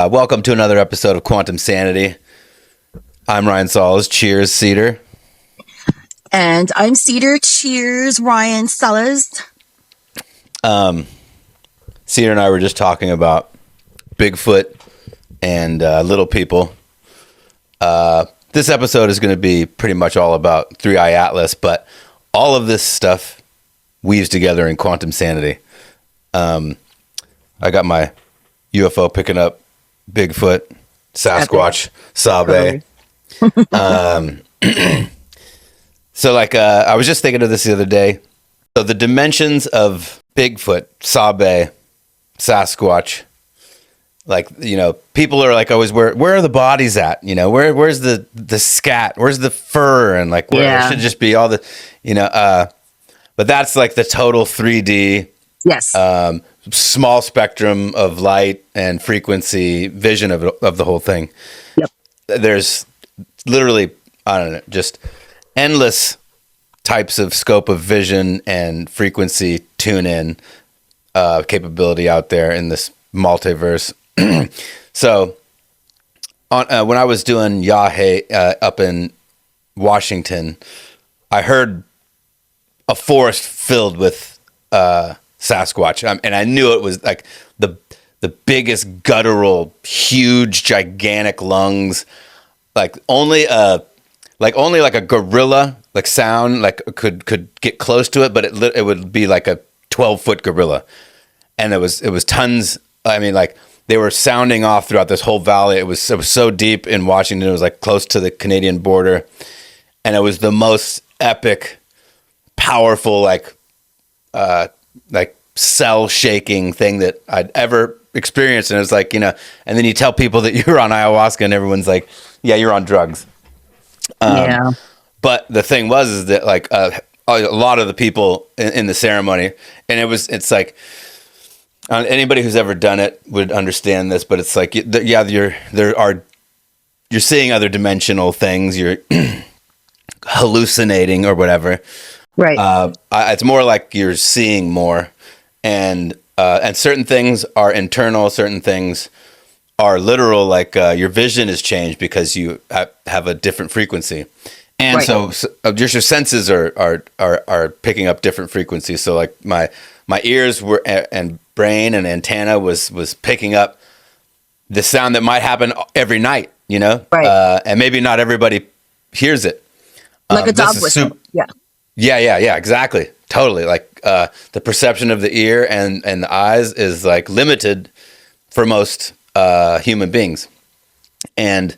Welcome to another episode of Quantum Sanity. I'm Ryan Solis. Cheers, Cedar. And I'm Cedar. Cheers, Ryan Solis. Cedar and I were just talking about Bigfoot and little people. This episode is going to be pretty much all about Three Eye Atlas, but all of this stuff weaves together in Quantum Sanity. I got my UFO picking up Bigfoot, Sasquatch, Sabe. So I was just thinking of this the other day. So the dimensions of Bigfoot, Sabe, Sasquatch, people are like always, where are the bodies at? Where's the scat? Where's the fur? And it should just be all the, but that's like the total 3D. Yes. Small spectrum of light and frequency vision of the whole thing. Yep. There's literally, I don't know, just endless types of scope of vision and frequency tune in capability out there in this multiverse. So when I was doing Yahe up in Washington, I heard a forest filled with Sasquatch, and I knew it was like the biggest guttural, huge, gigantic lungs, like only a gorilla sound could get close to it, but it would be like a 12-foot gorilla, and it was tons. I mean, they were sounding off throughout this whole valley. It was so deep in Washington. It was close to the Canadian border, and it was the most epic, powerful, cell shaking thing that I'd ever experienced. And it was and then you tell people that you're on ayahuasca and everyone's like, yeah, you're on drugs. Yeah. But the thing is that a lot of the people in the ceremony, and it's anybody who's ever done it would understand this, but it's you're seeing other dimensional things. You're hallucinating or whatever. Right. It's more like you're seeing more, and certain things are internal, certain things are literal. Your vision is changed because you have a different frequency, and right. so your senses are picking up different frequencies. So my ears were and brain and antenna was picking up the sound that might happen every night. Right. And maybe not everybody hears it. Like a dog whistle. Yeah. Yeah, exactly. Totally. The perception of the ear and the eyes is limited for most human beings. And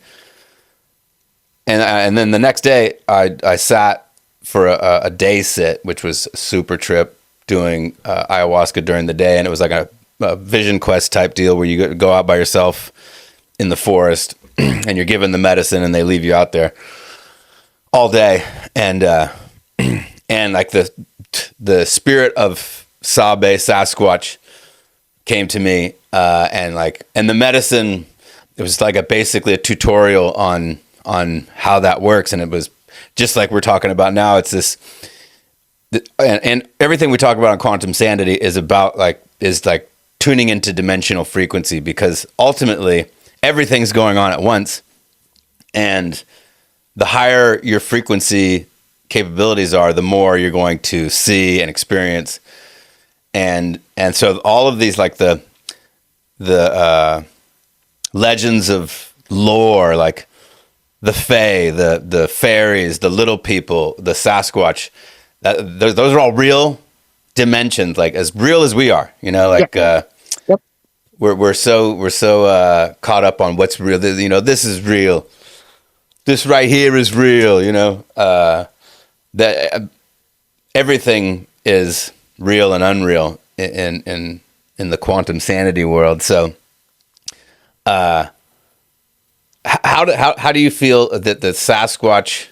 then the next day I sat for a day sit, which was a super trip, doing ayahuasca during the day. And it was like a vision quest type deal where you go out by yourself in the forest and you're given the medicine and they leave you out there all day. And the spirit of Sabe Sasquatch came to me, and the medicine, it was basically a tutorial on how that works, and it was just like we're talking about now. It's this, and everything we talk about on Quantum Sanity is about tuning into dimensional frequency, because ultimately everything's going on at once, and the higher your frequency capabilities are, the more you're going to see and experience. And so all of these, the legends of lore, the Fae, the Fairies, the little people, the Sasquatch, those are all real dimensions, as real as we are, Yep. we're so caught up on what's real. This is real. This right here is real, that everything is real and unreal in the Quantum Sanity world. So, how do you feel that the Sasquatch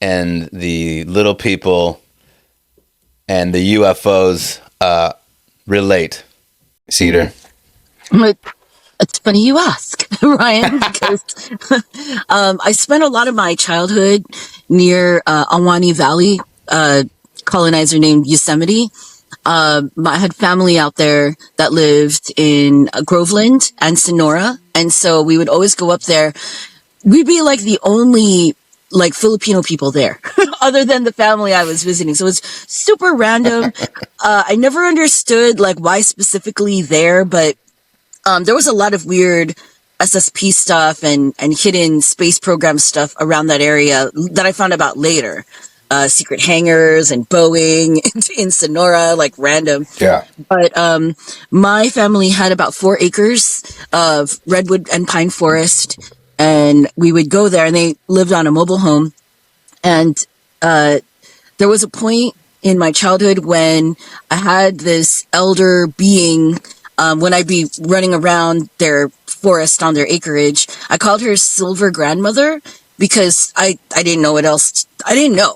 and the little people and the UFOs relate, Cedar? It's funny you ask, Ryan, because I spent a lot of my childhood near Ahwahnee Valley, colonizer named Yosemite. I had family out there that lived in Groveland and Sonora. And so we would always go up there. We'd be like the only like Filipino people there other than the family I was visiting. So it was super random. I never understood like why specifically there, but there was a lot of weird SSP stuff and hidden space program stuff around that area that I found about later. Secret hangars and Boeing in Sonora, like random. Yeah. But my family had about 4 acres of redwood and pine forest, and we would go there, and they lived on a mobile home. And there was a point in my childhood when I had this elder being, when I'd be running around their forest on their acreage, I called her Silver Grandmother because I didn't know what else. I didn't know.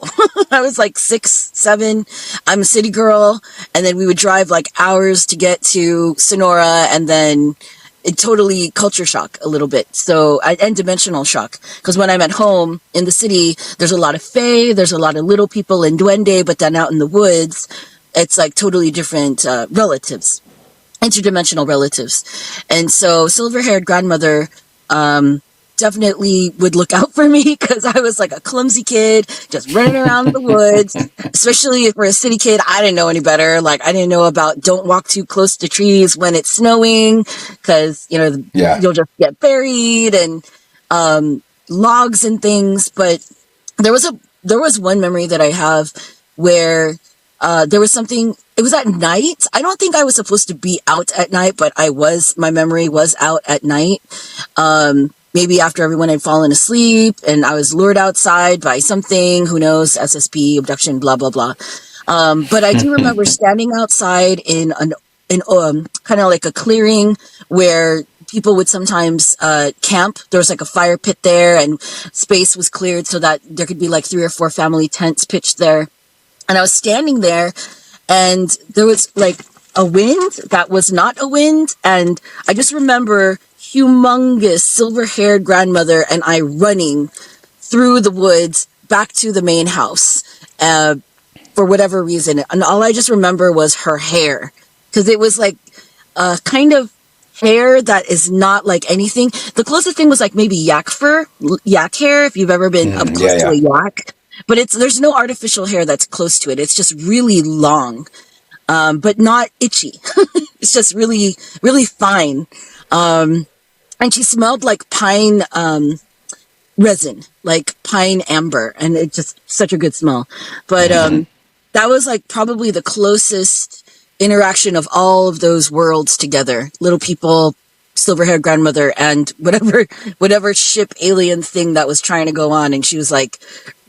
I was like 6, 7. I'm a city girl. And then we would drive like hours to get to Sonora, and then it totally culture shock a little bit. So, and dimensional shock. Because when I'm at home in the city, there's a lot of fae, there's a lot of little people and duende, but then out in the woods, it's like totally different relatives, interdimensional relatives. And so silver-haired grandmother definitely would look out for me because I was like a clumsy kid just running around the woods, especially for a city kid. I didn't know any better. Like I didn't know about don't walk too close to trees when it's snowing because, you know, you'll just get buried, and logs and things. But there was one memory that I have where there was something. It was at night. I don't think I was supposed to be out at night, but I was. My memory was out at night. Maybe after everyone had fallen asleep, and I was lured outside by something. Who knows? SSP, abduction, blah blah blah. But I do remember standing outside in kind of like a clearing where people would sometimes camp. There was like a fire pit there, and space was cleared so that there could be like 3 or 4 family tents pitched there. And I was standing there, and there was like a wind that was not a wind. And I just remember humongous silver-haired grandmother and I running through the woods back to the main house for whatever reason. And all I just remember was her hair, because it was like a kind of hair that is not like anything. The closest thing was like maybe yak hair, if you've ever been up close to a yak. But there's no artificial hair that's close to it. It's just really long, but not itchy. It's just really, really fine. And she smelled like pine resin, like pine amber, and it just such a good smell. But that was like probably the closest interaction of all of those worlds together. Little people, silver-haired grandmother, and whatever ship alien thing that was trying to go on, and she was like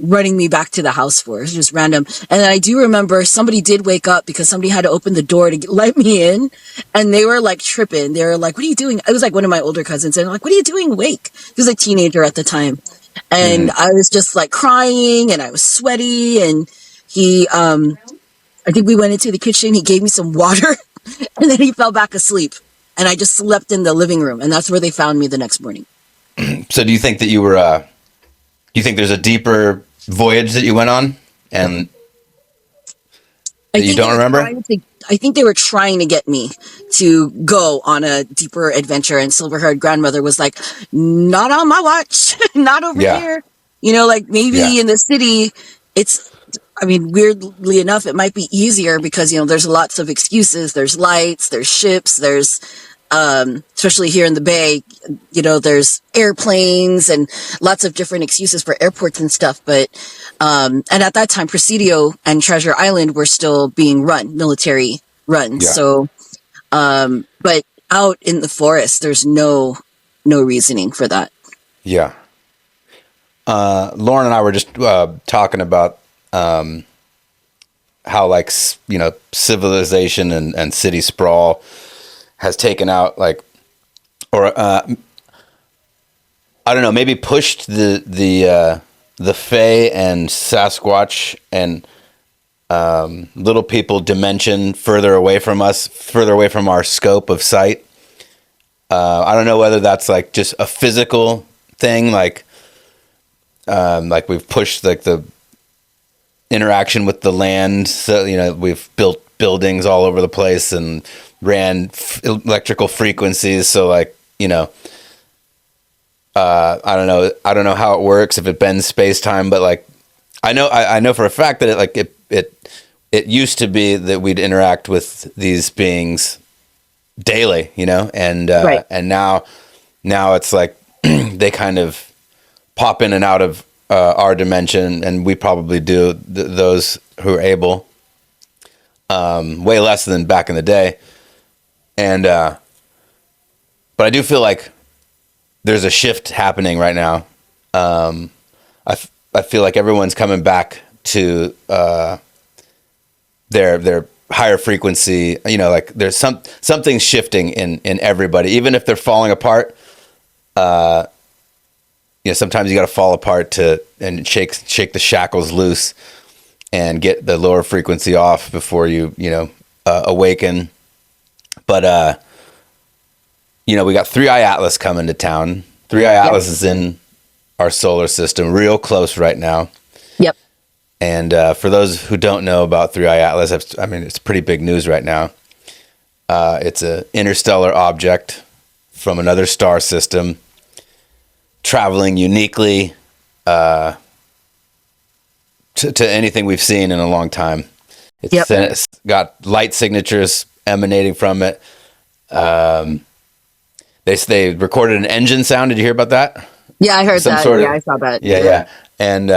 running me back to the house for it. It was just random. And then I do remember somebody did wake up because somebody had to open the door to let me in, and they were like tripping. They were like, "What are you doing?" It was like one of my older cousins, and I'm like, "What are you doing awake?" He was a teenager at the time, and I was just like crying, and I was sweaty, and he I think we went into the kitchen, he gave me some water, and then he fell back asleep. And I just slept in the living room, and that's where they found me the next morning. So do you think that you think there's a deeper voyage that you went on and that you don't remember? I think they were trying to get me to go on a deeper adventure, and silver-haired grandmother was like, not on my watch, not over here. You know, like maybe in the city, weirdly enough, it might be easier because, you know, there's lots of excuses. There's lights, there's ships, there's, especially here in the Bay, you know, there's airplanes and lots of different excuses for airports and stuff. But, and at that time, Presidio and Treasure Island were still being run, military run. Yeah. So, but out in the forest, there's no reasoning for that. Yeah. Lauren and I were just talking about how, like, you know, civilization and city sprawl has taken out, like, or I don't know, maybe pushed the Fae and Sasquatch and little people dimension further away from us, further away from our scope of sight. I don't know whether that's like just a physical thing, like we've pushed like the interaction with the land. So, you know, we've built buildings all over the place and ran electrical frequencies. So like, you know, I don't know how it works, if it bends space time, but like, I know for a fact that it used to be that we'd interact with these beings daily, you know, and Right. and now it's like they kind of pop in and out of our dimension, and we probably do those who are able, way less than back in the day, and but I do feel like there's a shift happening right now. I feel like everyone's coming back to their higher frequency. You know, like there's something shifting in everybody, even if they're falling apart. You know, sometimes you got to fall apart and shake the shackles loose and get the lower frequency off before you awaken. But you know, we got 3i Atlas coming to town. 3i Atlas is in our solar system, real close right now. Yep. And for those who don't know about 3i Atlas, I mean, it's pretty big news right now. It's an interstellar object from another star system, traveling uniquely to anything we've seen in a long time. It's got light signatures emanating from it. They recorded an engine sound. Did you hear about that? Yeah, I heard that. I saw that. Yeah. And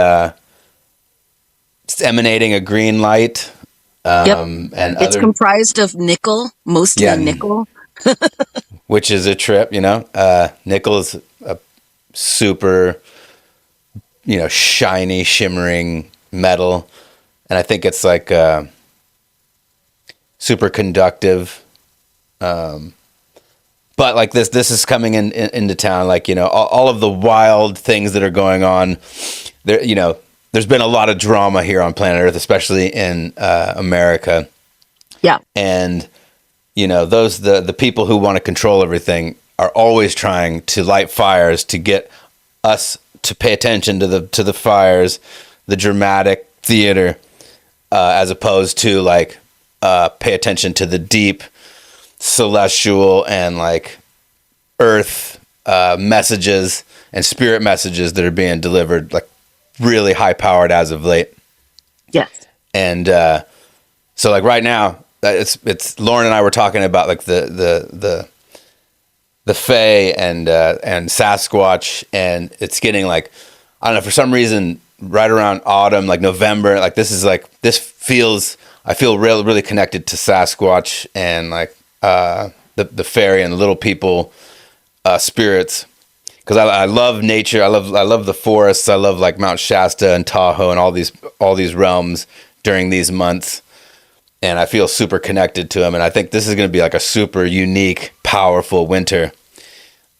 it's emanating a green light. And it's comprised of nickel, mostly nickel. Which is a trip, you know. Nickel is a super, you know, shiny, shimmering metal. And I think it's like super conductive. But like this is coming into town, like, you know, all of the wild things that are going on there. You know, there's been a lot of drama here on planet Earth, especially in America. Yeah. And, you know, the people who want to control everything are always trying to light fires to get us to pay attention to the fires, the dramatic theater, as opposed to like pay attention to the deep celestial and like earth messages and spirit messages that are being delivered, like really high powered as of late. Yes. And so like right now, it's Lauren and I were talking about like the Fae and Sasquatch, and it's getting like, I don't know, for some reason right around autumn, like November, like I feel really connected to Sasquatch and like the fairy and the little people spirits, because I love nature. I love the forests. I love like Mount Shasta and Tahoe and all these realms during these months, and I feel super connected to them. And I think this is going to be like a super unique, powerful winter.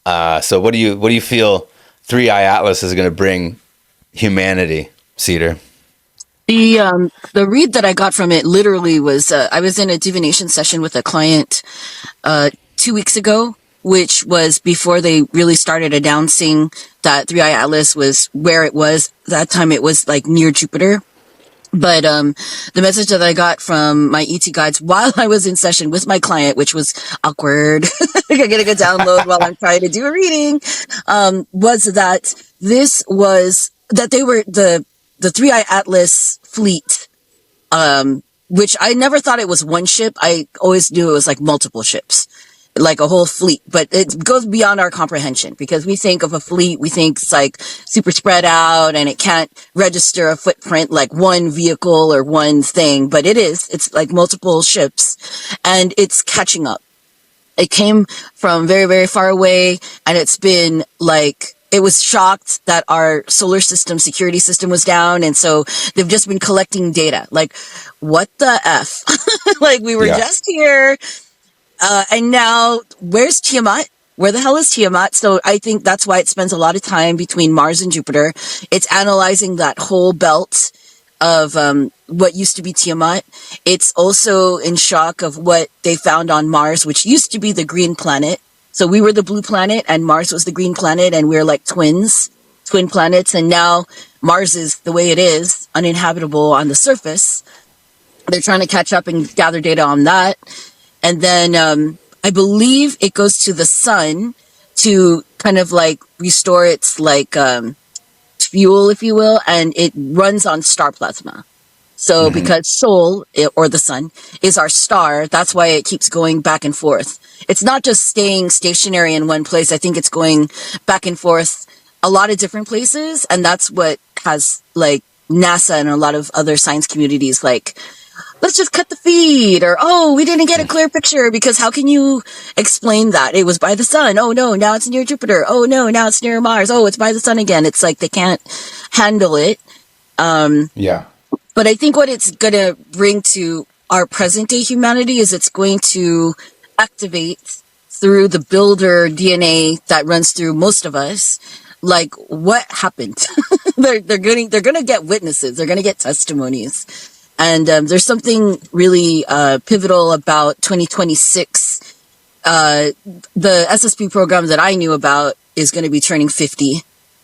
So what do you feel 3i Atlas is going to bring humanity, Cedar? The read that I got from it literally was I was in a divination session with a client 2 weeks ago, which was before they really started announcing that 3i Atlas was where it was. That time it was like near Jupiter. But the message that I got from my ET guides while I was in session with my client, which was awkward, getting a download while I'm trying to do a reading, was that they were the 3i Atlas fleet, which I never thought it was one ship. I always knew it was like multiple ships, like a whole fleet, but it goes beyond our comprehension, because we think of a fleet, we think it's like super spread out and it can't register a footprint like one vehicle or one thing, but it's like multiple ships, and it's catching up. It came from very, very far away, and it's been like, it was shocked that our solar system security system was down. And so they've just been collecting data. Like, what the F? Like, we were just here. And now where's Tiamat? Where the hell is Tiamat? So I think that's why it spends a lot of time between Mars and Jupiter. It's analyzing that whole belt of what used to be Tiamat. It's also in shock of what they found on Mars, which used to be the green planet. So we were the blue planet and Mars was the green planet, and we're like twin planets. And now Mars is the way it is, uninhabitable on the surface. They're trying to catch up and gather data on that. And then I believe it goes to the sun to kind of like restore its like fuel, if you will, and it runs on star plasma. So because or the sun, is our star, that's why it keeps going back and forth. It's not just staying stationary in one place. I think it's going back and forth a lot of different places. And that's what has like NASA and a lot of other science communities like, let's just cut the feed, or, oh, we didn't get a clear picture, because how can you explain that? It was by the sun. Oh no, now it's near Jupiter. Oh no, now it's near Mars. Oh, it's by the sun again. It's like they can't handle it. Yeah. But I think what it's going to bring to our present day humanity is it's going to activate through the builder DNA that runs through most of us, like what happened. they're going to get witnesses. They're going to get testimonies. And there's something really pivotal about 2026. The SSP program that I knew about is going to be turning 50.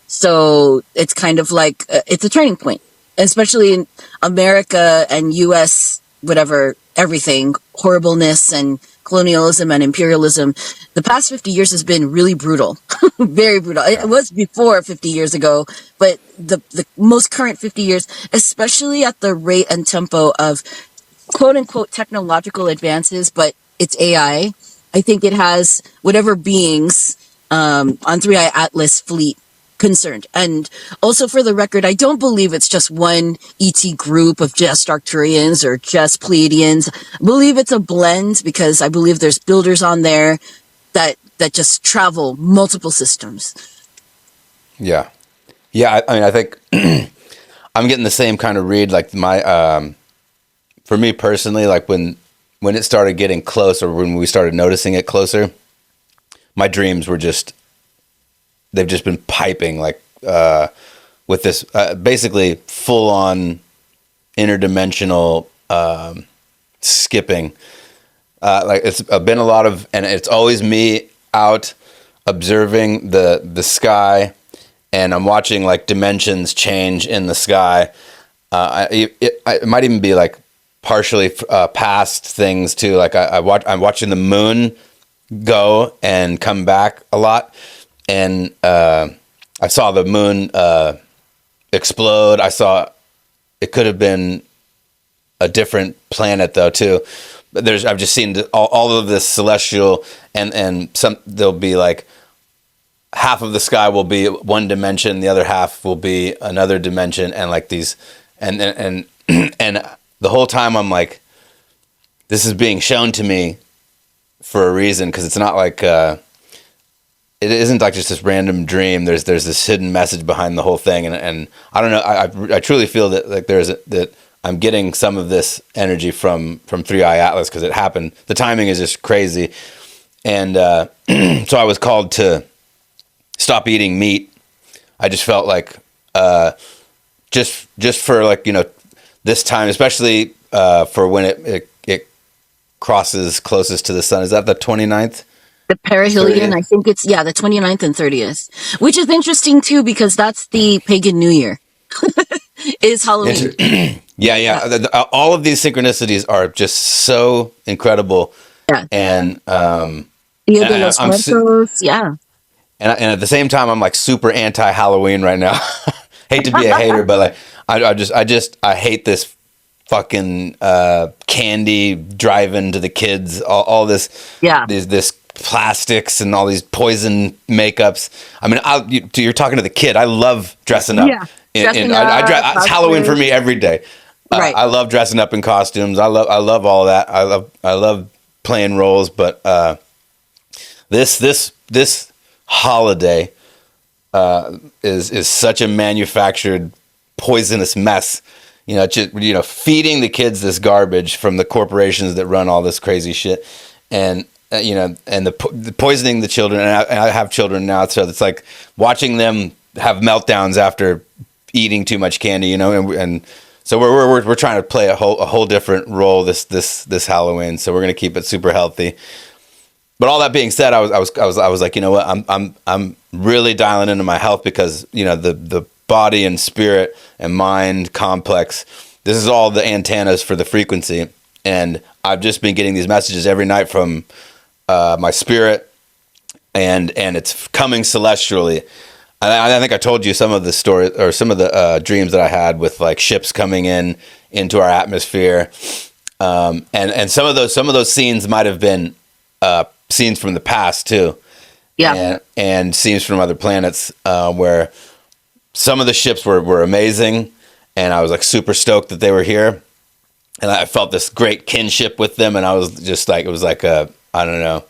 So it's kind of like, it's a turning point, especially in America and US, whatever, everything, horribleness and colonialism and imperialism. The past 50 years has been really brutal, very brutal. It was before 50 years ago, but the most current 50 years, especially at the rate and tempo of quote unquote technological advances, but it's AI. I think it has whatever beings on 3i Atlas fleet concerned. And also, for the record, I don't believe it's just one ET group of just Arcturians or just Pleiadians. I believe it's a blend, because I believe there's builders on there that just travel multiple systems. Yeah. Yeah. I mean, I think I'm getting the same kind of read. Like for me personally, like when it started getting close, or when we started noticing it closer, my dreams were they've just been piping, like with this basically full on interdimensional skipping. Like it's been a lot of, and it's always me out observing the sky, and I'm watching like dimensions change in the sky. It might even be like partially past things too. Like I'm watching the moon go and come back a lot. And I saw the moon explode. I saw it could have been a different planet though too. But I've just seen all of this celestial, and there'll be like half of the sky will be one dimension, the other half will be another dimension, and like these, and the whole time I'm like, this is being shown to me for a reason, because it's not like. It isn't like just this random dream. There's this hidden message behind the whole thing, and I don't know. I truly feel that like that I'm getting some of this energy from 3i Atlas, because it happened. The timing is just crazy, and so I was called to stop eating meat. I just felt like just for like, you know, this time, especially for when it crosses closest to the sun. Is that the 29th? The perihelion, I think it's, the 29th and 30th, which is interesting too, because that's the pagan New Year. Is Halloween. Yeah. All of these synchronicities are just so incredible. Yeah. And Dia de los Muertos, yeah. And at the same time, I'm like super anti Halloween right now. Hate to be a hater, but like I hate this fucking candy driving to the kids, all this, this plastics and all these poison makeups. I mean, you're talking to the kid. I love dressing up. Yeah, it's Halloween for me every day. Right. I love dressing up in costumes. I love all that. I love playing roles. But this holiday is such a manufactured, poisonous mess. Feeding the kids this garbage from the corporations that run all this crazy shit, and the poisoning the children. And I have children now, so it's like watching them have meltdowns after eating too much candy. And so we're trying to play a whole different role this Halloween. So we're gonna keep it super healthy. But all that being said, I was like, you know what, I'm really dialing into my health, because the body and spirit and mind complex this is all the antennas for the frequency. And I've just been getting these messages every night from my spirit, and it's coming celestially. I think I told you some of the story or some of the dreams that I had with like ships coming into our atmosphere, and some of those scenes might have been scenes from the past too, and scenes from other planets where some of the ships were amazing, and I was like super stoked that they were here, and I felt this great kinship with them, and I was just like, it was like a, I don't know,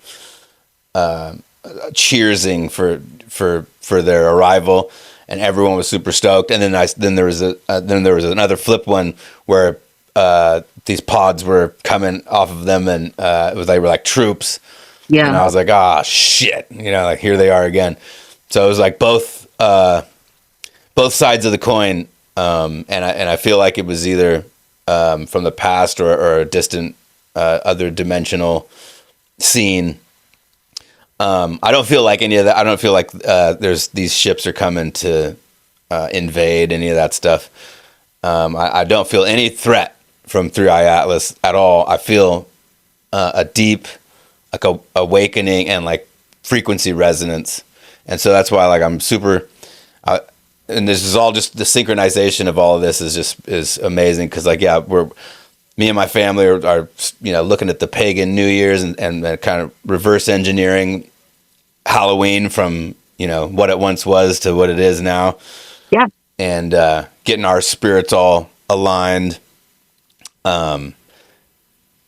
cheersing for their arrival, and everyone was super stoked. And then there was another flip one where these pods were coming off of them, and it was they were like troops. Yeah, and I was like, ah, shit, like here they are again. So it was like both sides of the coin, and I feel like it was either from the past or a distant other dimensional scene. I don't feel like any of that. I don't feel like there's these ships are coming to invade any of that stuff. I don't feel any threat from Three Eye Atlas at all. I feel a deep, like a awakening and like frequency resonance, and so that's why like I'm super. And this is all just the synchronization of all of this is amazing, because like me and my family are looking at the pagan New Year's and kind of reverse engineering Halloween from what it once was to what it is now. Yeah, and getting our spirits all aligned. And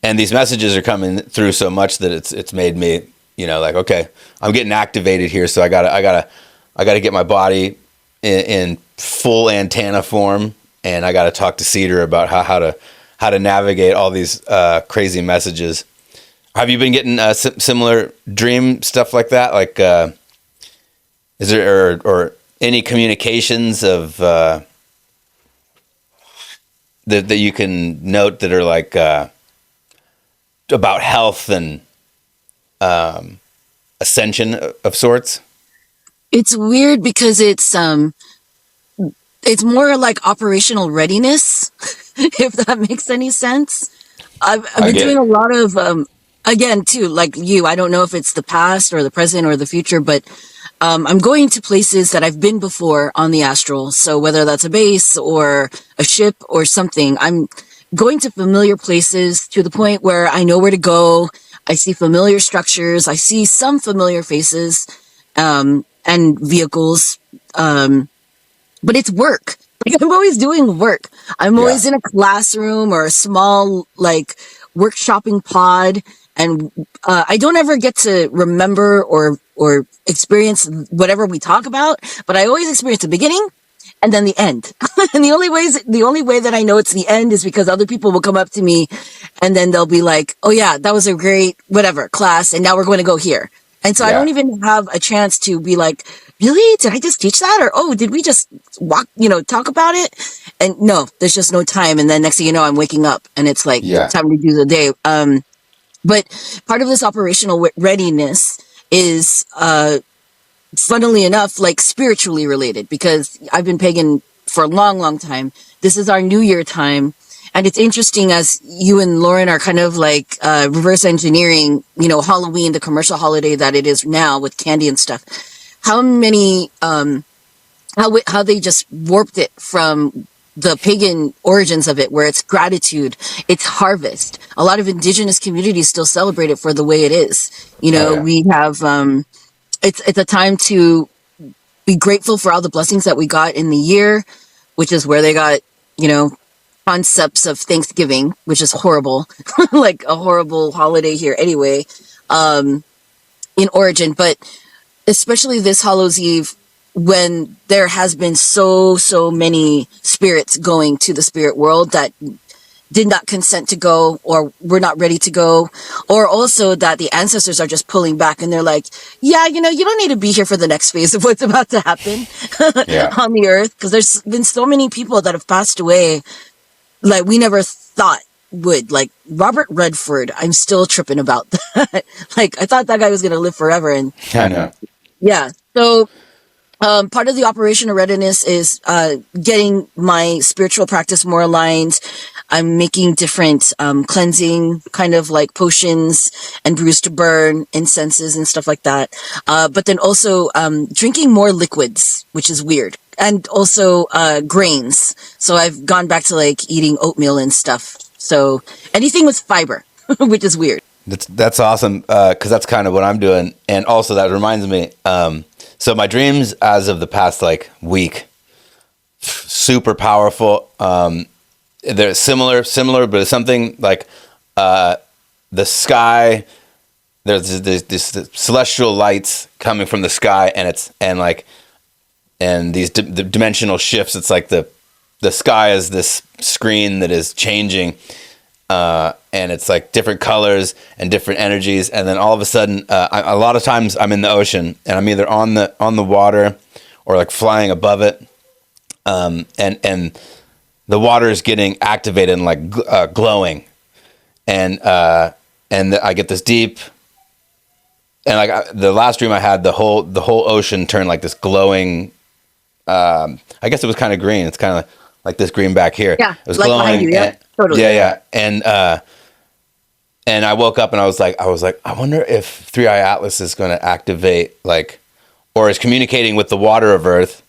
these messages are coming through so much that it's made me like, okay, I'm getting activated here, so I gotta get my body in full antenna form, and I gotta talk to Cedar about how to navigate all these crazy messages. Have you been getting similar dream stuff like that? Like, is there or any communications of that you can note that are like about health and ascension of sorts? it's weird because it's more like operational readiness, if that makes any sense. I've been doing a lot of again too, like you. I don't know if it's the past or the present or the future, but I'm going to places that I've been before on the astral. So whether that's a base or a ship or something, I'm going to familiar places to the point where I know where to go. I see familiar structures. I see some familiar faces and vehicles. But it's work. Like, I'm always doing work. I'm always in a classroom or a small, like, workshopping pod. And I don't ever get to remember or experience whatever we talk about, but I always experience the beginning and then the end. And the only way that I know it's the end is because other people will come up to me and then they'll be like, oh yeah, that was a great whatever class, and now we're going to go here. And so I don't even have a chance to be like, really? Did I just teach that? Or, oh, did we just talk about it? And no, there's just no time. And then next thing you know, I'm waking up and it's like time to do the day. But part of this operational readiness is, funnily enough, like spiritually related, because I've been pagan for a long, long time. This is our New Year time. And it's interesting, as you and Lauren are kind of like reverse engineering, Halloween, the commercial holiday that it is now with candy and stuff. How many, how they just warped it from the pagan origins of it, where it's gratitude, it's harvest. A lot of indigenous communities still celebrate it for the way it is. We have, it's a time to be grateful for all the blessings that we got in the year, which is where they got, concepts of Thanksgiving, which is horrible, like a horrible holiday here anyway, in origin. But especially this Hallows Eve, when there has been so many spirits going to the spirit world that did not consent to go, or were not ready to go, or also that the ancestors are just pulling back and they're like, yeah, you don't need to be here for the next phase of what's about to happen on the earth. Because there's been so many people that have passed away like we never thought would. Like Robert Redford, I'm still tripping about that. Like I thought that guy was going to live forever. And I know. Yeah. So Part of the operational readiness is getting my spiritual practice more aligned. I'm making different cleansing kind of like potions and brews to burn, incenses and stuff like that. But then also drinking more liquids, which is weird. And also grains. So I've gone back to like eating oatmeal and stuff. So anything with fiber, which is weird. That's awesome, because that's kind of what I'm doing. And also that reminds me, so my dreams as of the past like week, super powerful. They're similar, but it's something like the sky. There's this celestial lights coming from the sky, and these the dimensional shifts. It's like the sky is this screen that is changing, and it's like different colors and different energies. And then all of a sudden, a lot of times I'm in the ocean and I'm either on the water or like flying above it, and the water is getting activated and like glowing, and I get this deep, and like the last dream I had, the whole ocean turned like this glowing. I guess it was kind of green. It's kind of like this green back here. Yeah, it was like glowing. behind you, yeah, totally. Yeah. And I woke up and I was like, I wonder if Three Eye Atlas is going to activate, like, or is communicating with the water of Earth,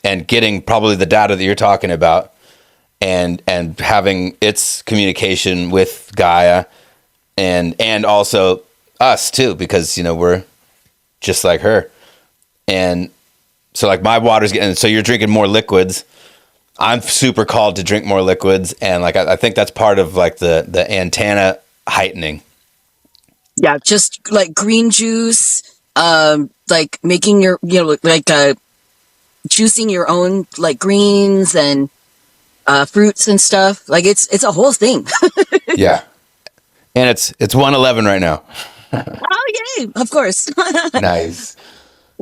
and getting probably the data that you're talking about, and having its communication with Gaia, and also us too, because we're just like her. And so like my water's getting, so you're drinking more liquids. I'm super called to drink more liquids, and like I think that's part of like the antenna heightening. Yeah, just like green juice, like making your juicing your own like greens and fruits and stuff. Like it's a whole thing. Yeah, and it's 1:11 right now. Oh yay! Of course. Nice.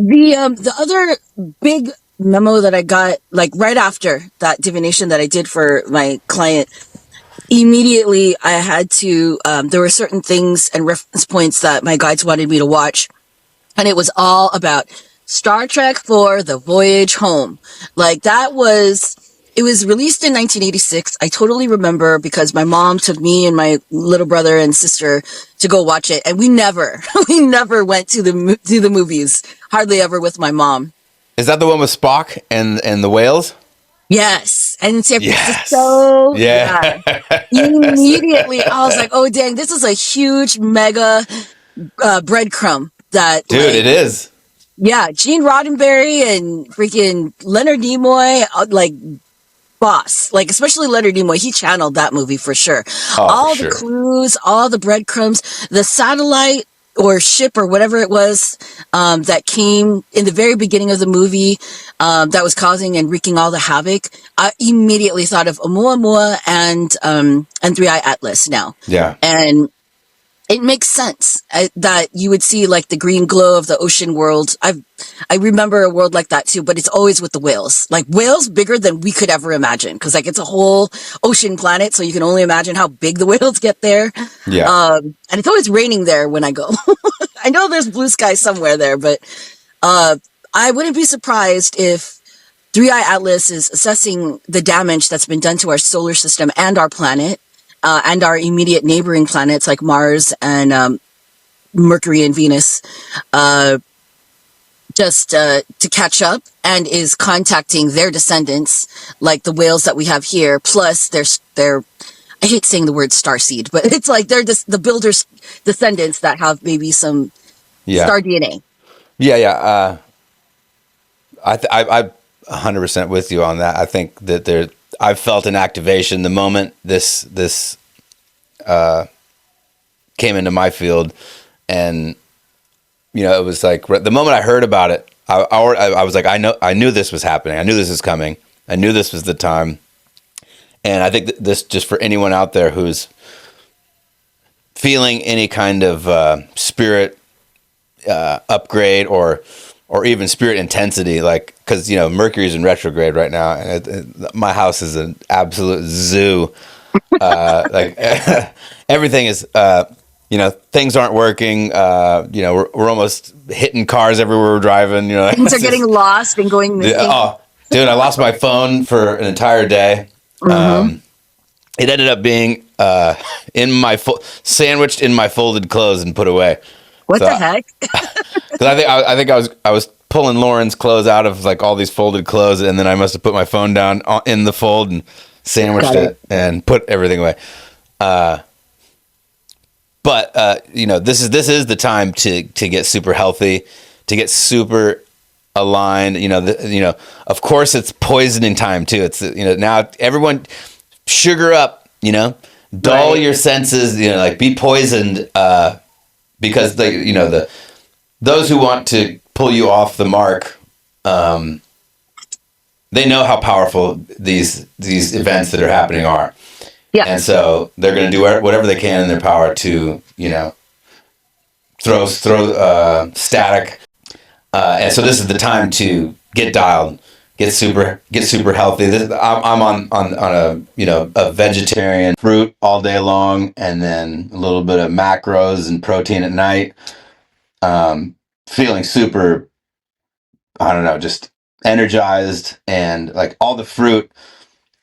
The other big memo that I got, like right after that divination that I did for my client, immediately I had to, there were certain things and reference points that my guides wanted me to watch. And it was all about Star Trek IV, The Voyage Home. Like it was released in 1986. I totally remember because my mom took me and my little brother and sister to go watch it. And we never went to the movies, hardly ever with my mom. Is that the one with Spock and the whales? Yes. And in San Yes. Francisco. Yeah. Immediately, I was like, oh, dang, this is a huge, mega breadcrumb that. Dude, like, it is. Yeah. Gene Roddenberry and freaking Leonard Nimoy, like, boss. Like, especially Leonard Nimoy, he channeled that movie for sure. Oh, All for the sure. clues, all the breadcrumbs, the satellite or ship or whatever it was that came in the very beginning of the movie that was causing and wreaking all the havoc. I immediately thought of Oumuamua and Three Eye Atlas now. Yeah. And it makes sense that you would see like the green glow of the ocean world. I remember a world like that too, but it's always with the whales. Like whales bigger than we could ever imagine, because like it's a whole ocean planet, so you can only imagine how big the whales get there. Yeah. And it's always raining there when I go. I know there's blue sky somewhere there, but I wouldn't be surprised if Three Eye Atlas is assessing the damage that's been done to our solar system and our planet. And our immediate neighboring planets like Mars and Mercury and Venus, just to catch up, and is contacting their descendants, like the whales that we have here. Plus, their I hate saying the word starseed, but it's like they're just the builders' descendants that have maybe some star DNA. Yeah. I 100% with you on that. I think that I've felt an activation the moment this came into my field, and it was like the moment I heard about it, I was like, I knew this was happening. I knew this was coming. I knew this was the time. And I think that this, just for anyone out there who's feeling any kind of spirit upgrade or even spirit intensity, like, because Mercury's in retrograde right now, and my house is an absolute zoo. Like everything is things aren't working. We're almost hitting cars everywhere we're driving. Things are getting lost and going missing. Oh, dude, I lost my phone for an entire day. Mm-hmm. It ended up being sandwiched in my folded clothes and put away. What the heck? Because I was pulling Lauren's clothes out of like all these folded clothes, and then I must have put my phone down in the fold and sandwiched it and put everything away. But this is the time to get super healthy, to get super aligned. Of course, it's poisoning time too. It's now everyone sugar up. Dull your senses. Like be poisoned because those who want to pull you off the mark. They know how powerful these events that are happening are. Yeah. And so they're going to do whatever they can in their power to, throw static. And so this is the time to get dialed, get super healthy. I'm on a vegetarian fruit all day long, and then a little bit of macros and protein at night. Feeling super, I don't know, just energized, and like all the fruit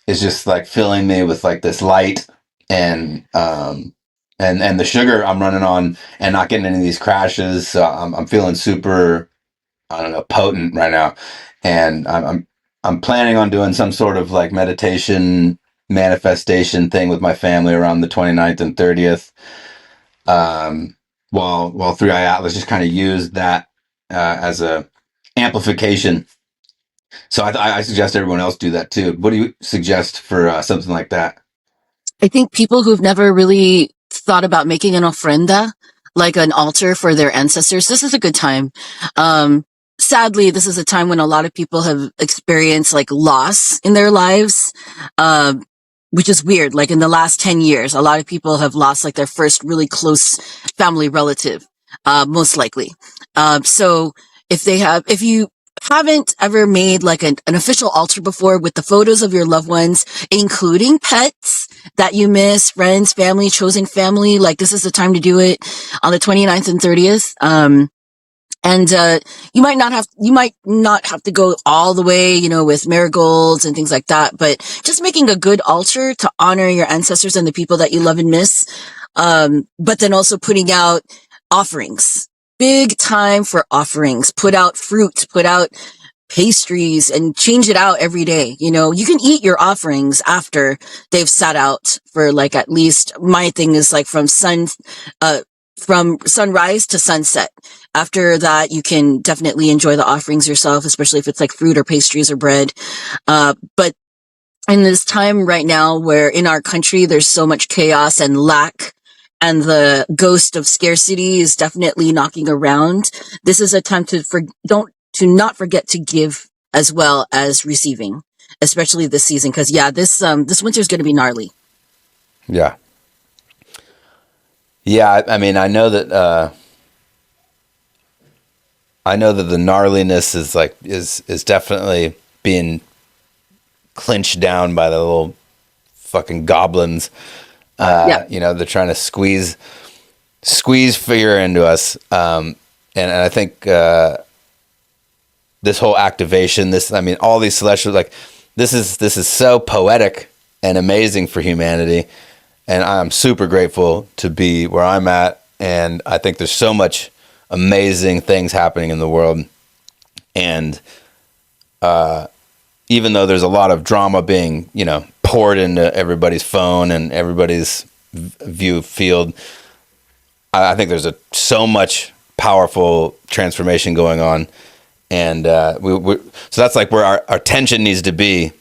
is just like filling me with like this light, and the sugar I'm running on and not getting any of these crashes. So I'm feeling super, I don't know, potent right now, and I'm planning on doing some sort of like meditation manifestation thing with my family around the 29th and 30th. While 3i Atlas just kind of used that as a amplification. So I suggest everyone else do that too. What do you suggest for something like that? I think people who've never really thought about making an ofrenda, like an altar for their ancestors, this is a good time. Sadly, this is a time when a lot of people have experienced like loss in their lives, which is weird. Like in the last 10 years, a lot of people have lost like their first really close family relative, most likely. So if you haven't ever made like an official altar before with the photos of your loved ones, including pets that you miss, friends, family, chosen family, like this is the time to do it on the 29th and 30th. And you might not have to go all the way, with marigolds and things like that, but just making a good altar to honor your ancestors and the people that you love and miss. But then also putting out offerings. Big time for offerings. Put out fruit, put out pastries, and change it out every day. You can eat your offerings after they've sat out for like at least, my thing is like from sunrise to sunset. After that, you can definitely enjoy the offerings yourself, especially if it's like fruit or pastries or bread. But in this time right now where in our country, there's so much chaos and lack, and the ghost of scarcity is definitely knocking around. This is a time to not forget to give as well as receiving, especially this season. Cause this winter is going to be gnarly. Yeah. Yeah. I mean, I know that the gnarliness is definitely being clinched down by the little fucking goblins. They're trying to squeeze fear into us. And I think this whole activation, all these celestials, like this is so poetic and amazing for humanity. And I'm super grateful to be where I'm at. And I think there's so much amazing things happening in the world. And even though there's a lot of drama being, poured into everybody's phone and everybody's view field, I think there's so much powerful transformation going on, and so that's like where our attention needs to be,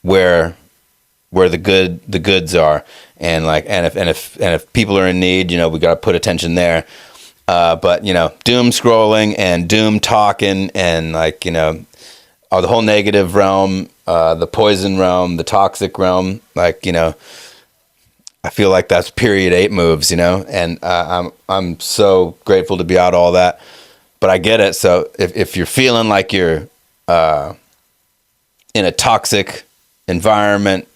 where the goods are, and if people are in need, we got to put attention there. But doom scrolling and doom talking and the whole negative realm, the poison realm, the toxic realm, I feel like that's period 8 moves, and I'm so grateful to be out all that, but I get it. So if you're feeling like you're in a toxic environment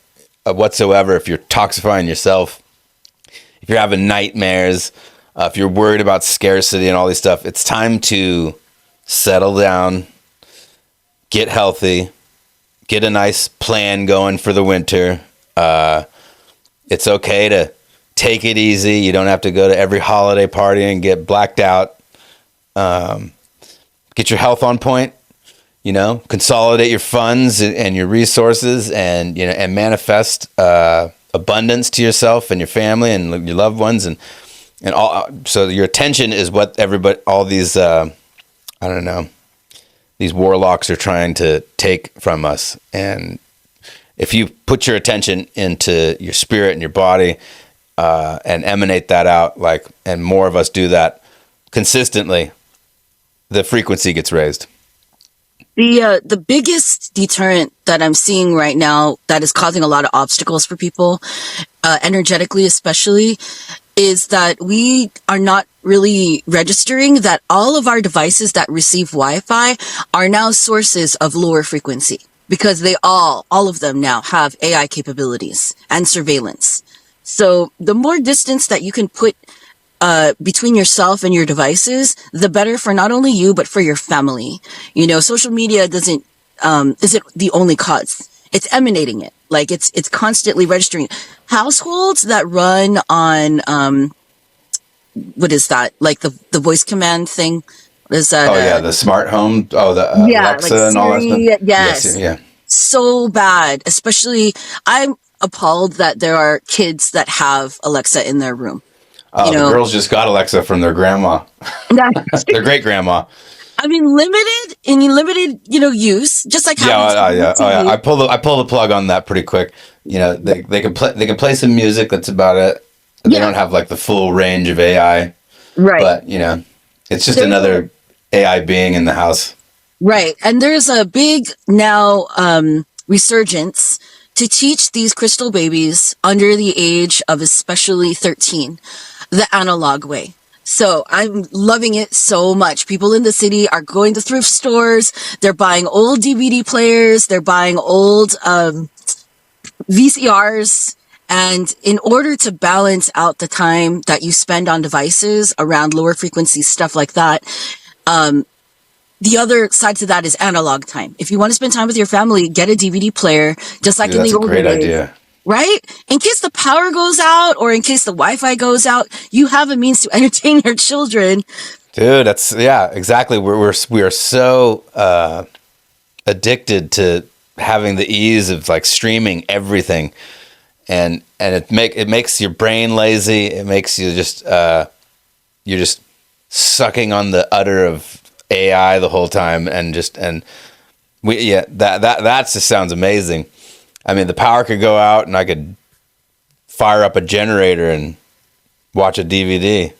whatsoever, if you're toxifying yourself, if you're having nightmares, If you're worried about scarcity and all these stuff, it's time to settle down, get healthy, get a nice plan going for the winter. It's okay to take it easy. You don't have to go to every holiday party and get blacked out. Get your health on point, consolidate your funds and your resources, and, and manifest abundance to yourself and your family and your loved ones. And all, so your attention is what all these, these warlocks are trying to take from us. And if you put your attention into your spirit and your body, and emanate that out, and more of us do that consistently, the frequency gets raised. The biggest deterrent that I'm seeing right now that is causing a lot of obstacles for people, energetically especially, is that we are not really registering that all of our devices that receive Wi-Fi are now sources of lower frequency, because they all of them now have AI capabilities and surveillance. So the more distance that you can put between yourself and your devices, the better for not only you, but for your family. Social media isn't the only cause. It's emanating it. It's constantly registering. Households that run on, what is that? The voice command thing? What is that? Oh, yeah, the smart home. Oh, the Alexa and all that stuff. Yes. Yeah. So bad. Especially, I'm appalled that there are kids that have Alexa in their room. The girls just got Alexa from their grandma, their great grandma. I mean, limited, use, just like I pull the plug on that pretty quick. They can play some music. That's about it. They don't have the full range of AI, right? But it's just another AI being in the house, right? And there's a big now resurgence to teach these crystal babies under the age of especially 13 the analog way. So I'm loving it so much. People in the city are going to thrift stores. They're buying old DVD players. They're buying old VCRs. And in order to balance out the time that you spend on devices around lower frequency stuff like that, the other side to that is analog time. If you want to spend time with your family, get a DVD player, just like in the old days. That's a great idea. Right? In case the power goes out or in case the Wi-Fi goes out, you have a means to entertain your children. Dude, exactly. We are so addicted to having the ease of streaming everything, and it makes your brain lazy. It makes you just you're just sucking on the udder of AI the whole time, that just sounds amazing. I mean, the power could go out and I could fire up a generator and watch a DVD.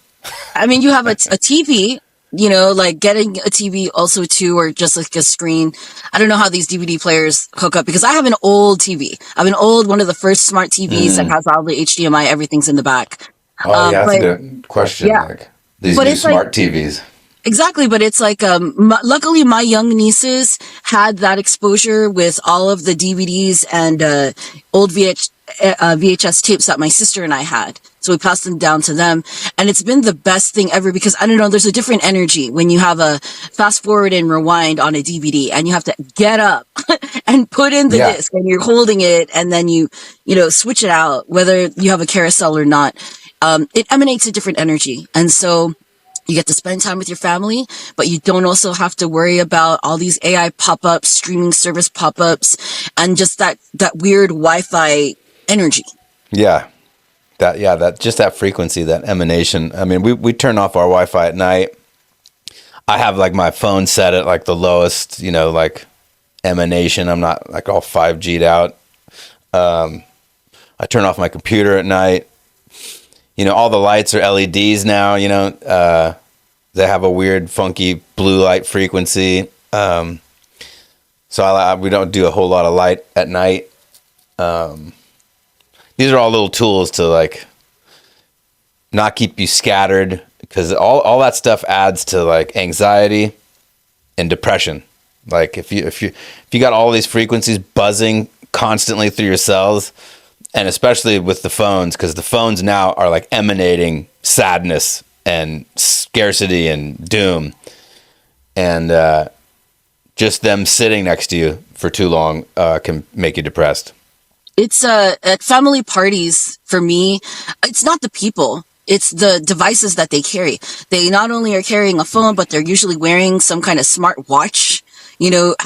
I mean, you have a TV, getting a TV also too, or just a screen. I don't know how these DVD players hook up, because I have an old TV. I have one of the first smart TVs that has all the HDMI, everything's in the back. Oh, yeah, that's a good question. Yeah. These new smart TVs. Exactly, but it's luckily my young nieces had that exposure with all of the DVDs and old VHS tapes that my sister and I had. So we passed them down to them, and it's been the best thing ever, because I don't know, there's a different energy when you have a fast forward and rewind on a DVD, and you have to get up and put in the disc, and you're holding it, and then you switch it out, whether you have a carousel or not. It emanates a different energy, and so you get to spend time with your family, but you don't also have to worry about all these AI pop-ups, streaming service pop-ups, and just that weird Wi-Fi energy. Yeah. That frequency, that emanation. I mean, we turn off our Wi-Fi at night. I have my phone set at the lowest, emanation. I'm not all 5G'd out. I turn off my computer at night. All the lights are LEDs now, they have a weird, funky blue light frequency. So we don't do a whole lot of light at night. These are all little tools to not keep you scattered, because all that stuff adds to anxiety and depression. If you got all these frequencies buzzing constantly through your cells, and especially with the phones, because the phones now are emanating sadness and scarcity and doom, and just them sitting next to you for too long can make you depressed. It's at family parties for me. It's not the people. It's the devices that they carry. They not only are carrying a phone, but they're usually wearing some kind of smart watch,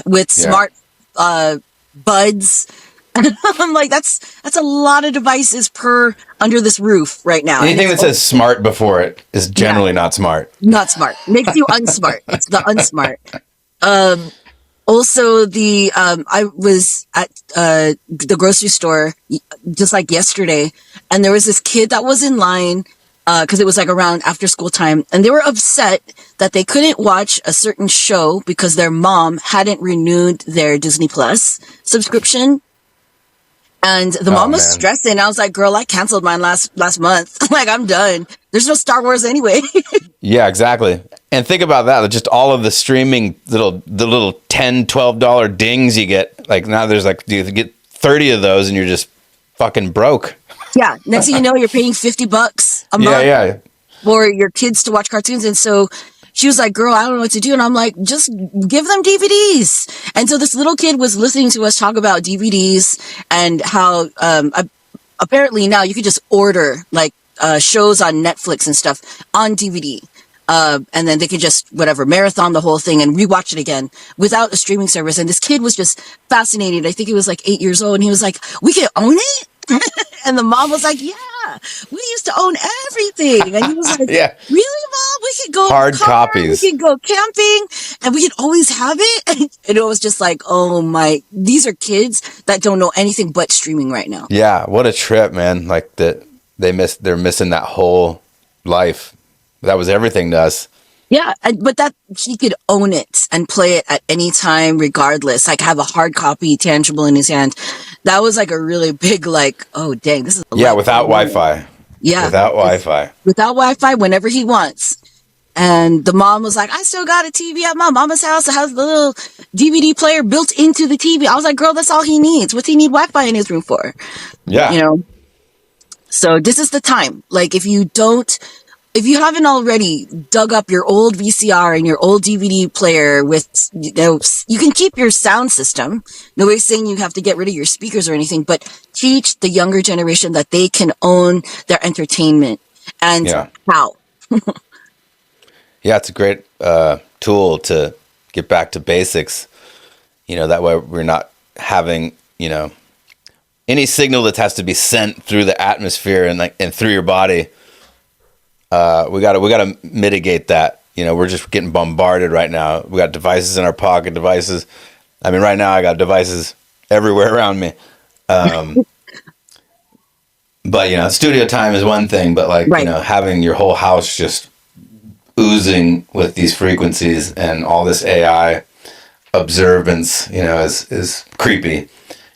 with smart buds. I'm like, that's a lot of devices per under this roof right now. Anything that says smart before it is generally not smart. Not smart. Makes you unsmart. It's the unsmart. Also, I was at the grocery store just like yesterday, and there was this kid that was in line because it was like around after school time, and they were upset that they couldn't watch a certain show because their mom hadn't renewed their Disney Plus subscription. And the mom was stressing. I was like, girl, I canceled mine last month. Like, I'm done. There's no Star Wars anyway. Yeah, exactly. And think about that. Just all of the streaming the little $10, $12 dings you get. Like now there's like, you get 30 of those and you're just fucking broke. Yeah. Next thing you know, you're paying $50 a month for your kids to watch cartoons. And so she was like, girl, I don't know what to do. And I'm like, just give them DVDs. And so this little kid was listening to us talk about DVDs and how apparently now you could just order like shows on Netflix and stuff on DVD. And then they could just, marathon the whole thing and rewatch it again without a streaming service. And this kid was just fascinated. I think he was like 8 years old. And he was like, we can own it? And the mom was like, yeah, we used to own everything. And he was like, yeah, really, Mom? We could go hard copies. We could go camping and we could always have it. And it was just like, oh my, these are kids that don't know anything but streaming right now. Yeah, what a trip, man. Like they're missing that whole life. That was everything to us. Yeah, but that he could own it and play it at any time, regardless. Like have a hard copy tangible in his hand. That was like a really big, like, oh dang, this is without Wi-Fi. Yeah, without Wi-Fi. Without Wi-Fi, whenever he wants. And the mom was like, I still got a TV at my mama's house. It has the little DVD player built into the TV. I was like, girl, that's all he needs. What's he need Wi-Fi in his room for? Yeah, So this is the time. Like if you haven't already dug up your old VCR and your old DVD player with, you can keep your sound system. Nobody's saying you have to get rid of your speakers or anything, but teach the younger generation that they can own their entertainment and how. Yeah, it's a great tool to get back to basics. That way we're not having, any signal that has to be sent through the atmosphere and through your body. We gotta mitigate that. We're just getting bombarded right now. We got devices in our pocket, devices. I mean, right now I got devices everywhere around me. But studio time is one thing, but having your whole house just oozing with these frequencies and all this AI observance, is creepy.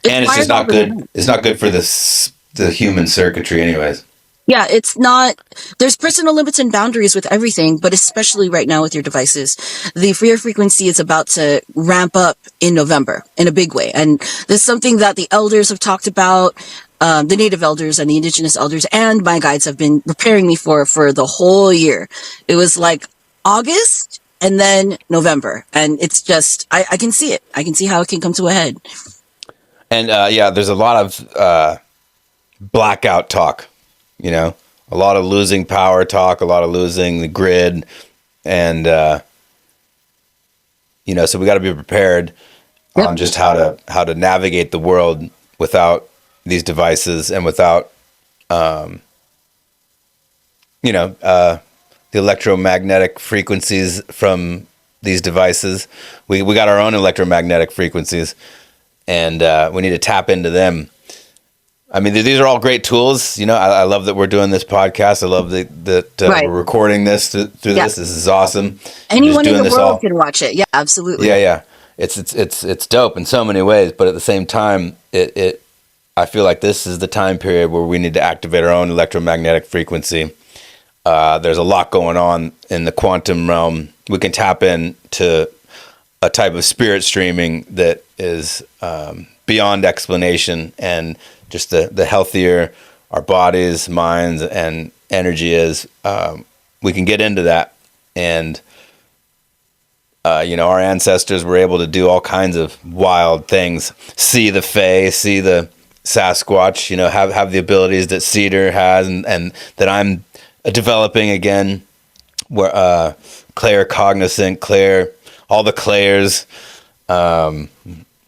And it's just not good. It's not good for the human circuitry anyways. Yeah, it's not, there's personal limits and boundaries with everything, but especially right now with your devices. The freer frequency is about to ramp up in November in a big way. And this is something that the elders have talked about, the native elders and the indigenous elders and my guides have been preparing me for the whole year. It was like August and then November. And it's just, I can see it. I can see how it can come to a head. And there's a lot of blackout talk. A lot of losing power talk, a lot of losing the grid. And, so we got to be prepared on just how to navigate the world without these devices and without, the electromagnetic frequencies from these devices. We got our own electromagnetic frequencies and we need to tap into them. I mean, these are all great tools. I love that we're doing this podcast. I love that we're recording this through this. This is awesome. Anyone in the world can watch it. Yeah, absolutely. Yeah. It's dope in so many ways, but at the same time, I feel like this is the time period where we need to activate our own electromagnetic frequency. There's a lot going on in the quantum realm. We can tap into a type of spirit streaming that is beyond explanation, and just the healthier our bodies, minds, and energy is, we can get into that. And our ancestors were able to do all kinds of wild things, see the Fae, see the Sasquatch, have the abilities that Cedar has, and that I'm developing again, where claircognizant, all the clairs,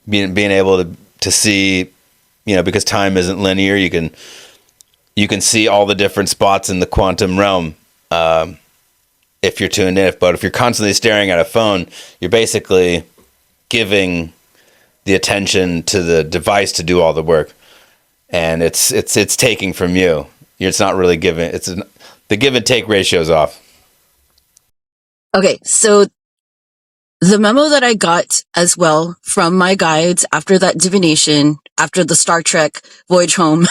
being able to see, because time isn't linear, you can see all the different spots in the quantum realm, if you're tuned in. But if you're constantly staring at a phone, you're basically giving the attention to the device to do all the work, and it's taking from you. It's not really giving. The give and take ratio's off. Okay, so the memo that I got as well from my guides after that divination, after the Star Trek Voyage Home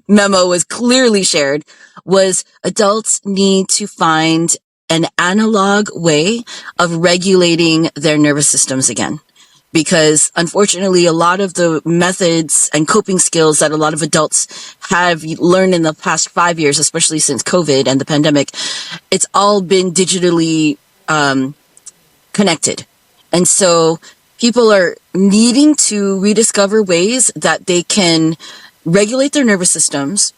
memo was clearly shared, was adults need to find an analog way of regulating their nervous systems again. Because unfortunately, a lot of the methods and coping skills that a lot of adults have learned in the past 5 years, especially since COVID and the pandemic, it's all been digitally connected. And so people are needing to rediscover ways that they can regulate their nervous systems.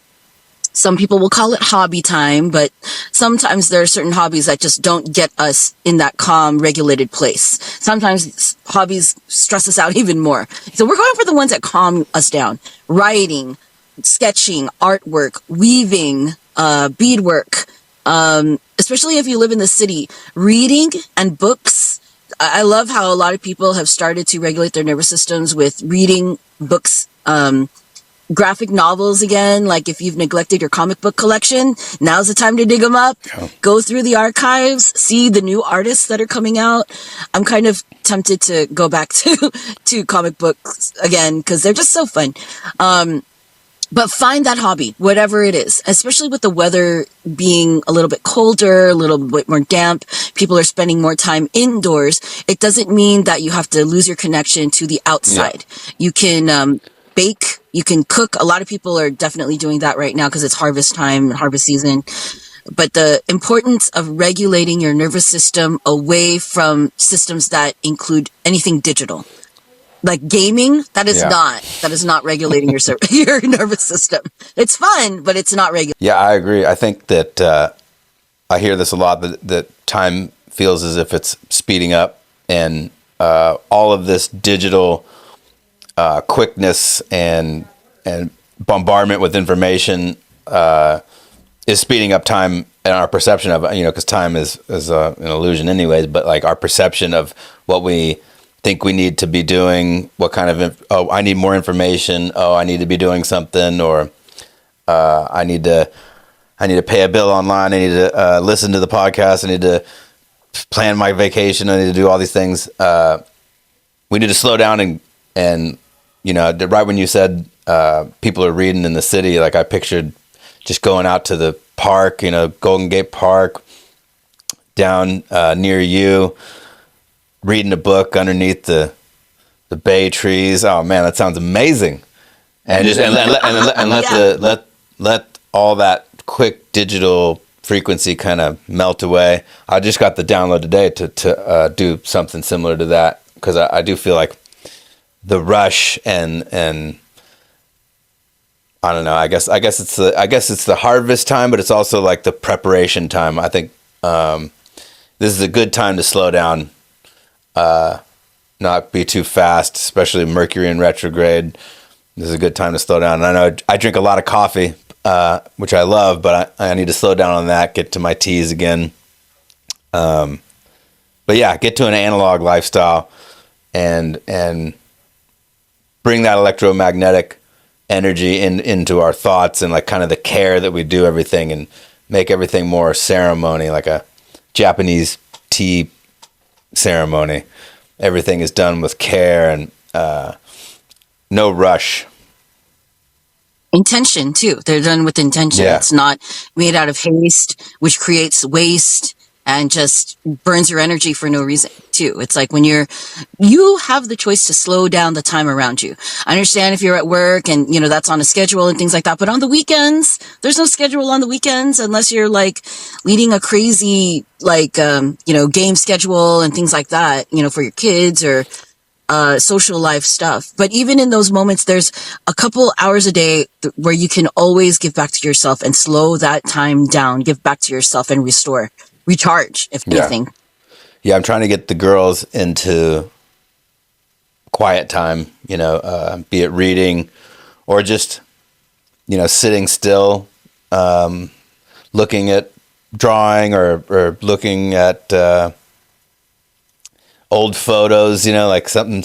Some people will call it hobby time, but sometimes there are certain hobbies that just don't get us in that calm, regulated place. Sometimes hobbies stress us out even more. So we're going for the ones that calm us down. Writing, sketching, artwork, weaving, beadwork, especially if you live in the city. Reading and books. I love how a lot of people have started to regulate their nervous systems with reading books, graphic novels again. Like if you've neglected your comic book collection, now's the time to dig them up. Yeah. Go through the archives, see the new artists that are coming out. I'm kind of tempted to go back to comic books again because they're just so fun. But find that hobby, whatever it is, especially with the weather being a little bit colder, a little bit more damp. People are spending more time indoors. It doesn't mean that you have to lose your connection to the outside. Yeah. You can bake, you can cook. A lot of people are definitely doing that right now because it's harvest time, harvest season. But the importance of regulating your nervous system away from systems that include anything digital. Like gaming, that is not regulating your nervous system. It's fun, but it's not regulating. Yeah, I agree. I think that I hear this a lot, that time feels as if it's speeding up, and all of this digital quickness and bombardment with information is speeding up time and our perception of it. Because time is an illusion, anyways. But like our perception of what we think we need to be doing, what kind of I need more information, I need to be doing something, or I need to pay a bill online, I need to listen to the podcast, I need to plan my vacation, I need to do all these things. We need to slow down and right when you said people are reading in the city, like I pictured just going out to the park, Golden Gate Park down near you, reading a book underneath the bay trees. Oh man, that sounds amazing. And just let all that quick digital frequency kind of melt away. I just got the download today to do something similar to that, because I do feel like the rush and I don't know. I guess it's the harvest time, but it's also like the preparation time. I think this is a good time to slow down. Not be too fast, especially Mercury in retrograde. This is a good time to slow down. And I know I drink a lot of coffee, which I love, but I need to slow down on that, get to my teas again. But yeah, get to an analog lifestyle and bring that electromagnetic energy into our thoughts, and like kind of the care that we do everything, and make everything more ceremony, like a Japanese tea ceremony. Everything is done with care and no rush. Intention too. They're done with intention. Yeah. It's not made out of haste, which creates waste and just burns your energy for no reason too. It's like when you have the choice to slow down the time around you. I understand if you're at work and, that's on a schedule and things like that, but on the weekends, there's no schedule on the weekends unless you're like leading a crazy, like, game schedule and things like that, for your kids or social life stuff. But even in those moments, there's a couple hours a day where you can always give back to yourself and slow that time down, give back to yourself and recharge, if anything. Yeah, I'm trying to get the girls into quiet time, be it reading or just, sitting still, looking at drawing or looking at old photos, like something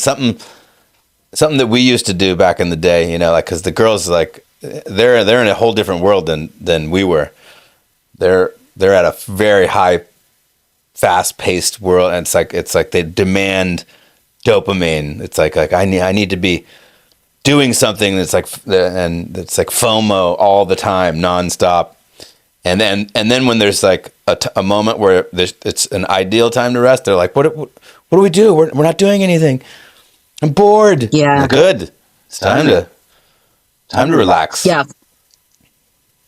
that we used to do back in the day, like, because the girls, like, they're in a whole different world than we were. They're at a very high, fast-paced world, and it's like they demand dopamine. It's like I need to be doing something that's like, and it's like FOMO all the time, nonstop. And then when there's like a moment where it's an ideal time to rest, they're like, what do we do? We're not doing anything. I'm bored. Yeah. Good. It's time to relax. Yeah.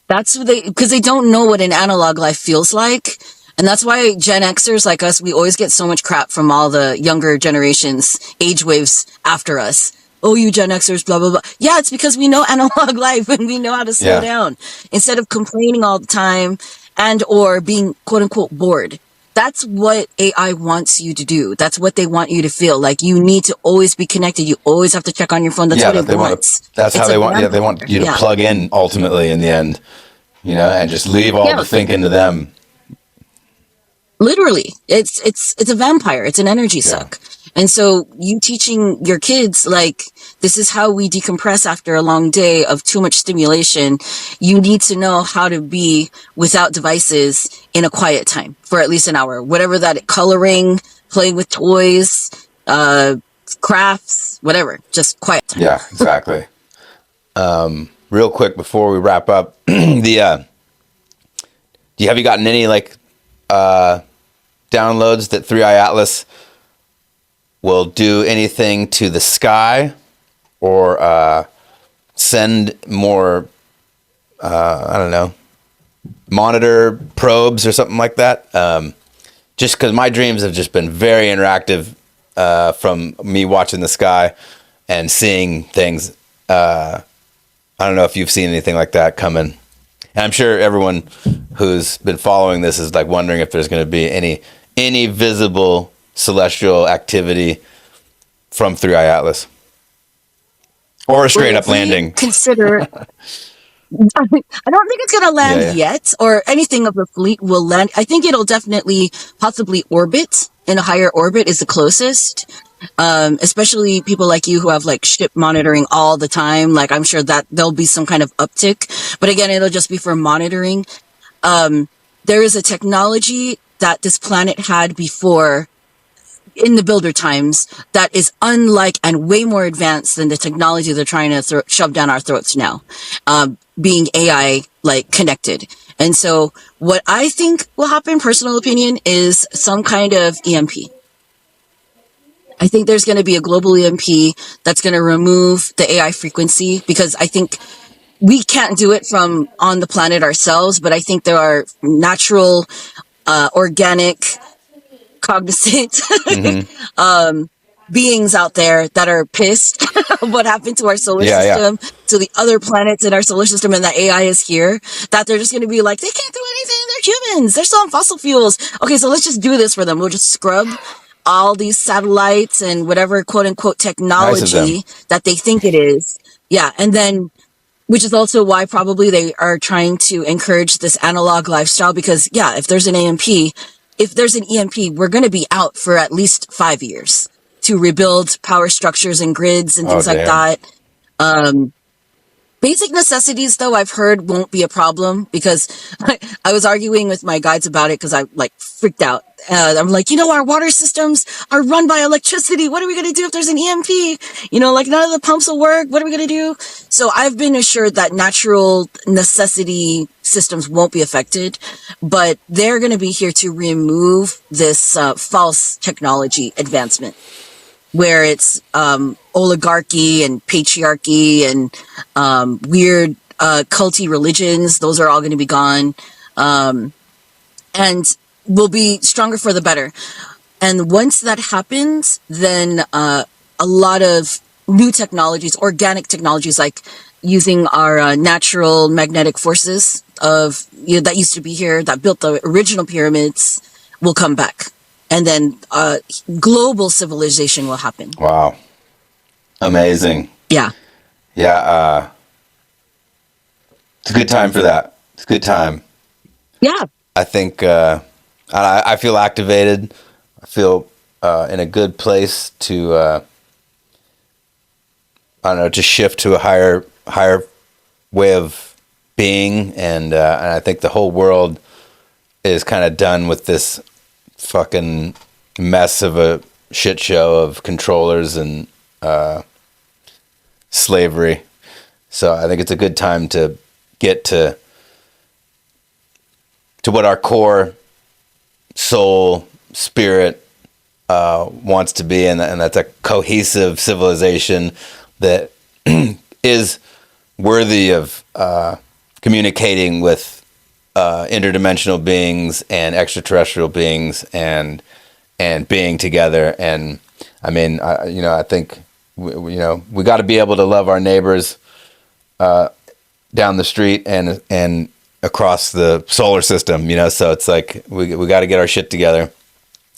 That's because they don't know what an analog life feels like. And that's why Gen Xers like us, we always get so much crap from all the younger generations, age waves after us. Oh, you Gen Xers, blah, blah, blah. Yeah, it's because we know analog life and we know how to slow down instead of complaining all the time and or being quote unquote bored. That's what AI wants you to do. That's what they want you to feel. Like you need to always be connected. You always have to check on your phone. That's what it wants. That's how they want. Yeah, they want you to plug in ultimately in the end, and just leave all the thinking to them. Literally, it's a vampire. It's an energy suck. And so you teaching your kids, like, this is how we decompress after a long day of too much stimulation. You need to know how to be without devices in a quiet time for at least an hour, whatever that, coloring, playing with toys, crafts, whatever, just quiet time. Yeah, exactly. Real quick before we wrap up, have you gotten any like downloads that 3i Atlas will do anything to the sky or send more, I don't know, monitor probes or something like that? Just because my dreams have just been very interactive from me watching the sky and seeing things. I don't know if you've seen anything like that coming. And I'm sure everyone who's been following this is like wondering if there's going to be any visible celestial activity from 3i Atlas or a straight up landing. Consider, I don't think it's going to land yet, or anything of the fleet will land. I think it'll definitely possibly orbit. In a higher orbit is the closest. Especially people like you who have like ship monitoring all the time. Like I'm sure that there'll be some kind of uptick, but again, it'll just be for monitoring. There is a technology that this planet had before in the builder times that is unlike and way more advanced than the technology they're trying to shove down our throats now, being AI like connected. And so what I think will happen, personal opinion, is some kind of EMP. I think there's going to be a global EMP that's going to remove the AI frequency, because I think we can't do it from on the planet ourselves, but I think there are natural, organic, cognizant beings out there that are pissed what happened to our solar system, to the other planets in our solar system, and that AI is here, that they're just going to be like, they can't do anything, they're humans, they're still on fossil fuels. Okay, so let's just do this for them. We'll just scrub all these satellites and whatever quote unquote technology that they think it is. Yeah. And then, which is also why probably they are trying to encourage this analog lifestyle, because if there's an EMP, we're going to be out for at least 5 years to rebuild power structures and grids and things like that. Basic necessities, though, I've heard won't be a problem because I was arguing with my guides about it because I like freaked out. I'm like, our water systems are run by electricity. What are we going to do if there's an EMP? Like none of the pumps will work. What are we going to do? So I've been assured that natural necessity systems won't be affected, but they're going to be here to remove this false technology advancement, where it's oligarchy and patriarchy and weird culty religions. Those are all going to be gone, and will be stronger for the better. And once that happens, then a lot of new technologies, organic technologies, like using our natural magnetic forces that used to be here, that built the original pyramids, will come back. And then global civilization will happen. Wow. Amazing. Yeah. Yeah. It's a good time for that. It's a good time. Yeah. I think I feel activated. I feel in a good place to, to shift to a higher way of being. And I think the whole world is kind of done with this fucking mess of a shit show of controllers and slavery. So I think it's a good time to get to what our core soul spirit wants to be, and that's a cohesive civilization that is worthy of communicating with interdimensional beings and extraterrestrial beings and being together. And I mean, I think we got to be able to love our neighbors down the street and across the solar system. So it's like we got to get our shit together.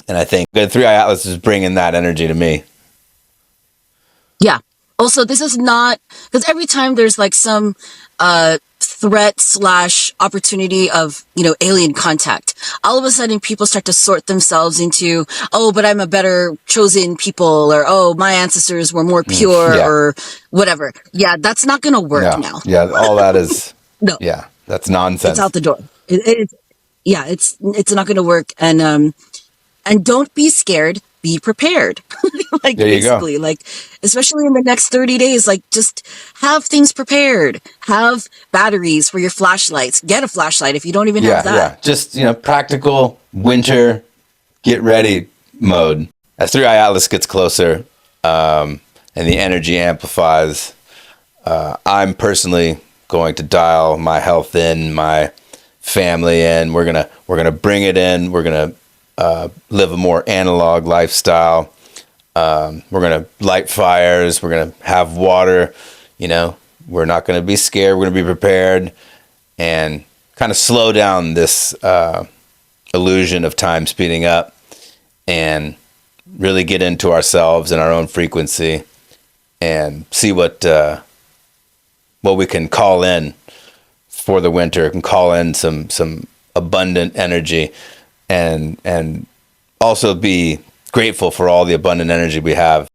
And I think the Three Eye Atlas is bringing that energy to me. Yeah. Also, this is not, because every time there's like some threat / opportunity of, alien contact, all of a sudden people start to sort themselves into, oh, but I'm a better chosen people, or, oh, my ancestors were more pure, or whatever. Yeah, that's not going to work now. Yeah, all that is, no. Yeah, that's nonsense. It's out the door. It's not going to work. And don't be scared. Be prepared. Like, there you basically, go. like, especially in the next 30 days, like, just have things prepared. Have batteries for your flashlights. Get a flashlight if you don't even have that. Yeah, just, practical winter, get ready mode. As Three Eye Atlas gets closer and the energy amplifies, I'm personally going to dial my health in, my family in. We're gonna bring it in. We're gonna live a more analog lifestyle. We're going to light fires. We're going to have water. We're not going to be scared. We're going to be prepared and kind of slow down this illusion of time speeding up and really get into ourselves and our own frequency and see what we can call in for the winter. We can call in some abundant energy and also be grateful for all the abundant energy we have.